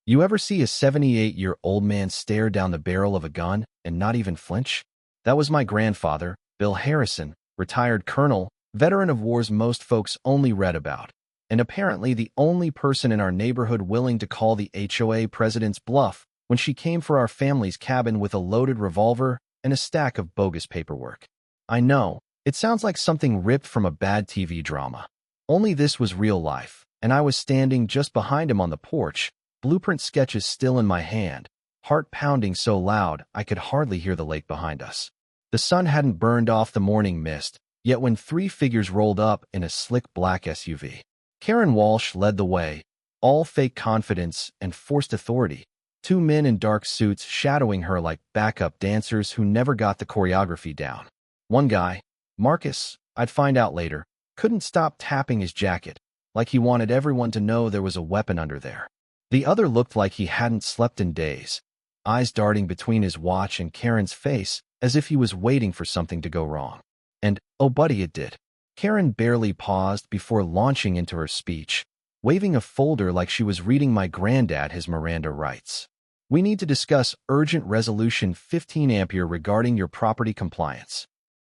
You ever see a 78-year-old man stare down the barrel of a gun and not even flinch? That was my grandfather, Bill Harrison, retired colonel, veteran of wars most folks only read about, and apparently the only person in our neighborhood willing to call the HOA president's bluff when she came for our family's cabin with a loaded revolver and a stack of bogus paperwork. I know, it sounds like something ripped from a bad TV drama. Only this was real life, and I was standing just behind him on the porch, blueprint sketches still in my hand, heart pounding so loud I could hardly hear the lake behind us. The sun hadn't burned off the morning mist, yet when three figures rolled up in a slick black SUV. Karen Walsh led the way, all fake confidence and forced authority, two men in dark suits shadowing her like backup dancers who never got the choreography down. One guy, Marcus, I'd find out later, couldn't stop tapping his jacket, like he wanted everyone to know there was a weapon under there. The other looked like he hadn't slept in days, eyes darting between his watch and Karen's face as if he was waiting for something to go wrong. And, oh buddy, it did. Karen barely paused before launching into her speech, waving a folder like she was reading my granddad his Miranda rights. We need to discuss urgent resolution 15 ampere regarding your property compliance.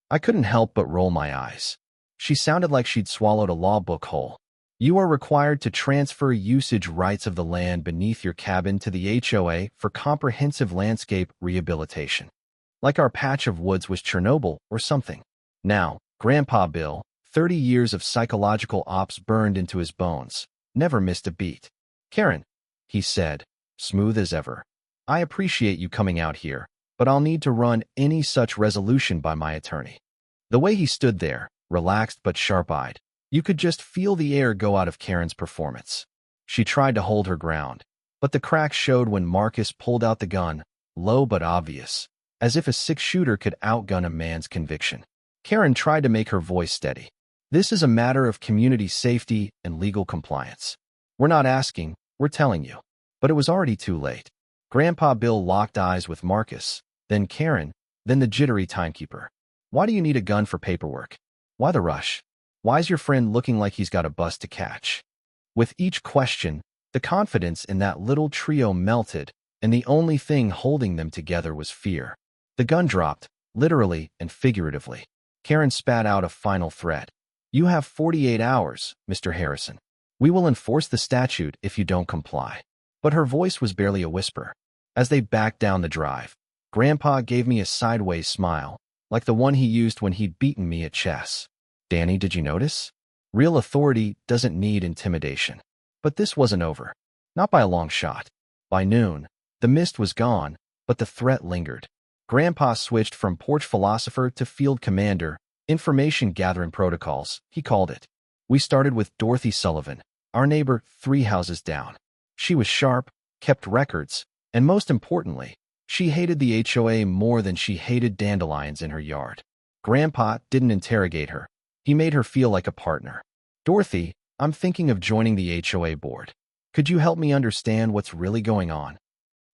I couldn't help but roll my eyes. She sounded like she'd swallowed a law book whole. You are required to transfer usage rights of the land beneath your cabin to the HOA for comprehensive landscape rehabilitation. Like our patch of woods was Chernobyl or something. Now, Grandpa Bill, 30 years of psychological ops burned into his bones, never missed a beat. Karen, he said, smooth as ever, I appreciate you coming out here, but I'll need to run any such resolution by my attorney. The way he stood there, relaxed but sharp-eyed, you could just feel the air go out of Karen's performance. She tried to hold her ground, but the cracks showed when Marcus pulled out the gun, low but obvious, as if a six-shooter could outgun a man's conviction. Karen tried to make her voice steady. This is a matter of community safety and legal compliance. We're not asking, we're telling you. But it was already too late. Grandpa Bill locked eyes with Marcus, then Karen, then the jittery timekeeper. Why do you need a gun for paperwork? Why the rush? Why's your friend looking like he's got a bus to catch? With each question, the confidence in that little trio melted, and the only thing holding them together was fear. The gun dropped, literally and figuratively. Karen spat out a final threat. You have 48 hours, Mr. Harrison. We will enforce the statute if you don't comply. But her voice was barely a whisper. As they backed down the drive, Grandpa gave me a sideways smile, like the one he used when he'd beaten me at chess. Danny, did you notice? Real authority doesn't need intimidation. But this wasn't over. Not by a long shot. By noon, the mist was gone, but the threat lingered. Grandpa switched from porch philosopher to field commander, information gathering protocols, he called it. We started with Dorothy Sullivan, our neighbor 3 houses down. She was sharp, kept records, and most importantly, she hated the HOA more than she hated dandelions in her yard. Grandpa didn't interrogate her. He made her feel like a partner. Dorothy, I'm thinking of joining the HOA board. Could you help me understand what's really going on?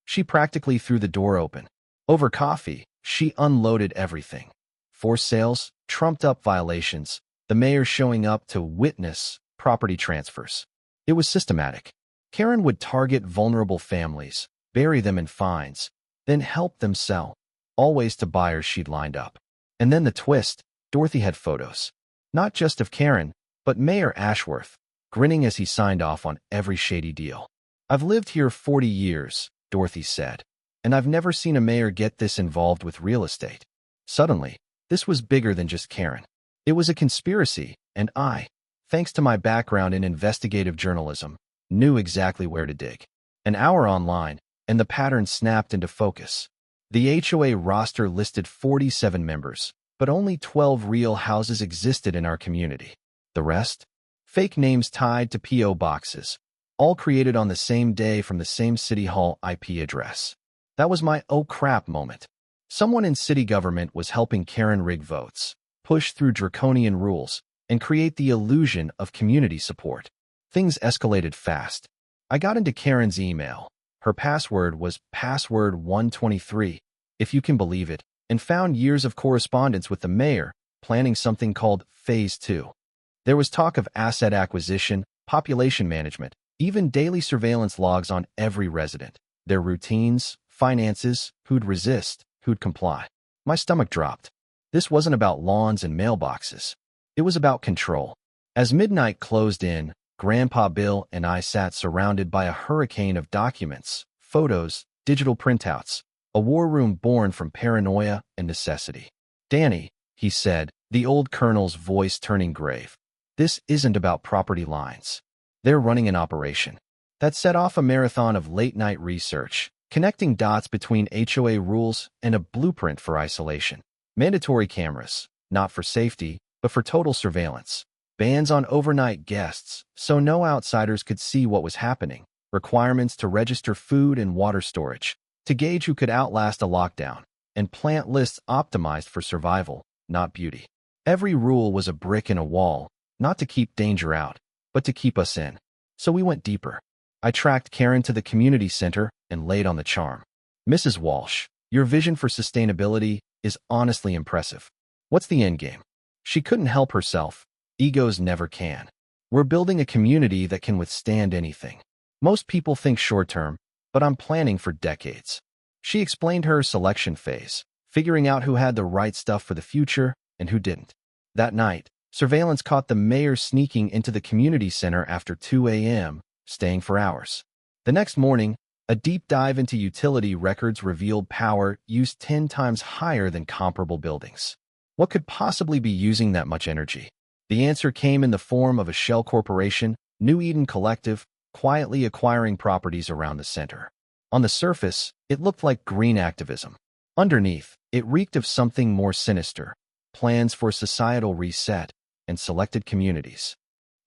She practically threw the door open. Over coffee, she unloaded everything. Forced sales, trumped-up violations, the mayor showing up to witness property transfers. It was systematic. Karen would target vulnerable families, bury them in fines, then help them sell, always to buyers she'd lined up. And then the twist, Dorothy had photos. Not just of Karen, but Mayor Ashworth, grinning as he signed off on every shady deal. I've lived here 40 years, Dorothy said, and I've never seen a mayor get this involved with real estate. Suddenly, this was bigger than just Karen. It was a conspiracy, and I, thanks to my background in investigative journalism, knew exactly where to dig. An hour online, and the pattern snapped into focus. The HOA roster listed 47 members, but only 12 real houses existed in our community. The rest? Fake names tied to P.O. boxes, all created on the same day from the same City Hall IP address. That was my oh crap moment. Someone in city government was helping Karen rig votes, push through draconian rules, and create the illusion of community support. Things escalated fast. I got into Karen's email. Her password was password 123, if you can believe it, and found years of correspondence with the mayor, planning something called Phase 2. There was talk of asset acquisition, population management, Even daily surveillance logs on every resident, their routines, finances, who'd resist, who'd comply. My stomach dropped. This wasn't about lawns and mailboxes. It was about control. As midnight closed in, Grandpa Bill and I sat surrounded by a hurricane of documents, photos, digital printouts, a war room born from paranoia and necessity. "Danny," he said, the old colonel's voice turning grave, "this isn't about property lines. They're running an operation." That set off a marathon of late-night research, connecting dots between HOA rules and a blueprint for isolation. Mandatory cameras, not for safety, but for total surveillance. Bans on overnight guests, so no outsiders could see what was happening. Requirements to register food and water storage, to gauge who could outlast a lockdown. And plant lists optimized for survival, not beauty. Every rule was a brick in a wall, not to keep danger out, but to keep us in. So we went deeper. I tracked Karen to the community center and laid on the charm. "Mrs. Walsh, your vision for sustainability is honestly impressive. What's the end game?" She couldn't help herself. Egos never can. "We're building a community that can withstand anything. Most people think short-term, but I'm planning for decades." She explained her selection phase, figuring out who had the right stuff for the future and who didn't. That night, surveillance caught the mayor sneaking into the community center after 2 a.m., staying for hours. The next morning, a deep dive into utility records revealed power used 10 times higher than comparable buildings. What could possibly be using that much energy? The answer came in the form of a shell corporation, New Eden Collective, quietly acquiring properties around the center. On the surface, it looked like green activism. Underneath, it reeked of something more sinister: plans for societal reset and selected communities.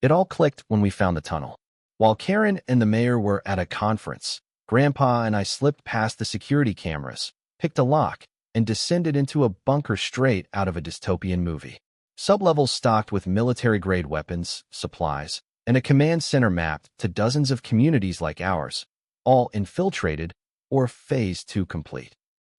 It all clicked when we found the tunnel. While Karen and the mayor were at a conference, Grandpa and I slipped past the security cameras, picked a lock, and descended into a bunker straight out of a dystopian movie. Sublevels stocked with military-grade weapons, supplies, and a command center mapped to dozens of communities like ours, all infiltrated or phase 2 complete.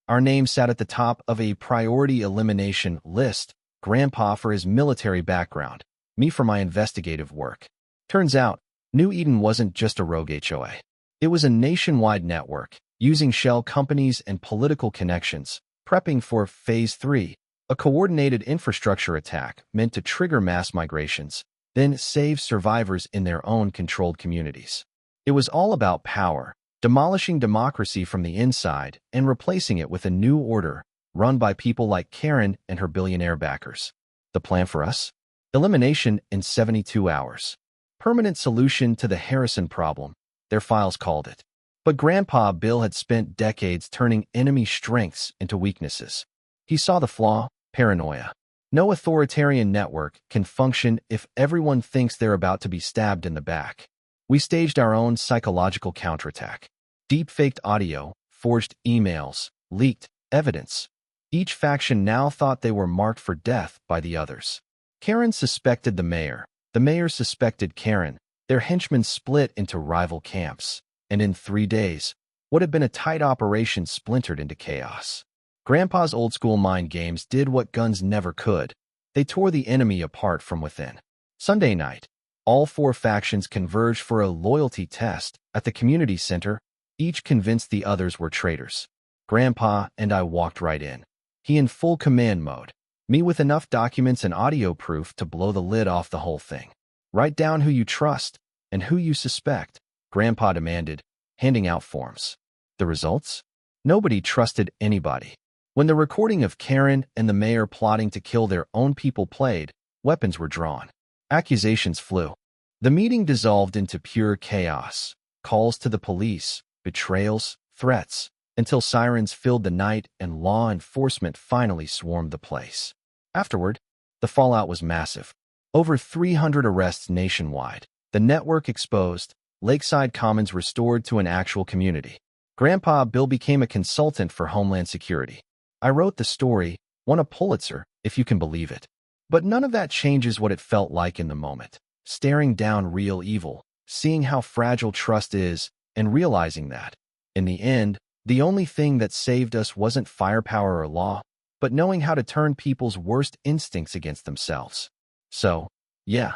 Our name sat at the top of a priority elimination list, Grandpa for his military background, me for my investigative work. Turns out, New Eden wasn't just a rogue HOA. It was a nationwide network, using shell companies and political connections, prepping for Phase 3, a coordinated infrastructure attack meant to trigger mass migrations, then save survivors in their own controlled communities. It was all about power, demolishing democracy from the inside and replacing it with a new order run by people like Karen and her billionaire backers. The plan for us? Elimination in 72 hours. Permanent solution to the Harrison problem, their files called it. But Grandpa Bill had spent decades turning enemy strengths into weaknesses. He saw the flaw: paranoia. No authoritarian network can function if everyone thinks they're about to be stabbed in the back. We staged our own psychological counterattack. Deep-faked audio, forged emails, leaked evidence. Each faction now thought they were marked for death by the others. Karen suspected the mayor suspected Karen. Their henchmen split into rival camps, and in 3 days, what had been a tight operation splintered into chaos. Grandpa's old-school mind games did what guns never could. They tore the enemy apart from within. Sunday night, all 4 factions converged for a loyalty test at the community center, each convinced the others were traitors. Grandpa and I walked right in. He in full command mode, me with enough documents and audio proof to blow the lid off the whole thing. "Write down who you trust and who you suspect," Grandpa demanded, handing out forms. The results? Nobody trusted anybody. When the recording of Karen and the mayor plotting to kill their own people played, weapons were drawn. Accusations flew. The meeting dissolved into pure chaos. Calls to the police, betrayals, threats, until sirens filled the night and law enforcement finally swarmed the place. Afterward, the fallout was massive. Over 300 arrests nationwide. The network exposed, Lakeside Commons restored to an actual community. Grandpa Bill became a consultant for Homeland Security. I wrote the story, won a Pulitzer, if you can believe it. But none of that changes what it felt like in the moment. Staring down real evil, seeing how fragile trust is, and realizing that, in the end, the only thing that saved us wasn't firepower or law, but knowing how to turn people's worst instincts against themselves. So, yeah,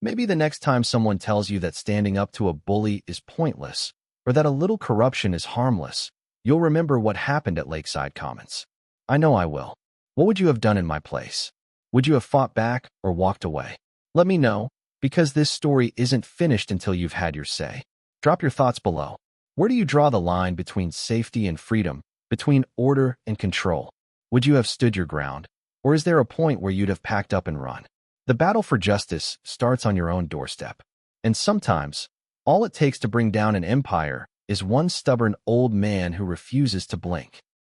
Maybe the next time someone tells you that standing up to a bully is pointless, or that a little corruption is harmless, you'll remember what happened at Lakeside Commons. I know I will. What would you have done in my place? Would you have fought back or walked away? Let me know, because this story isn't finished until you've had your say. Drop your thoughts below. Where do you draw the line between safety and freedom, between order and control? Would you have stood your ground, or is there a point where you'd have packed up and run? The battle for justice starts on your own doorstep. And sometimes, all it takes to bring down an empire is one stubborn old man who refuses to blink.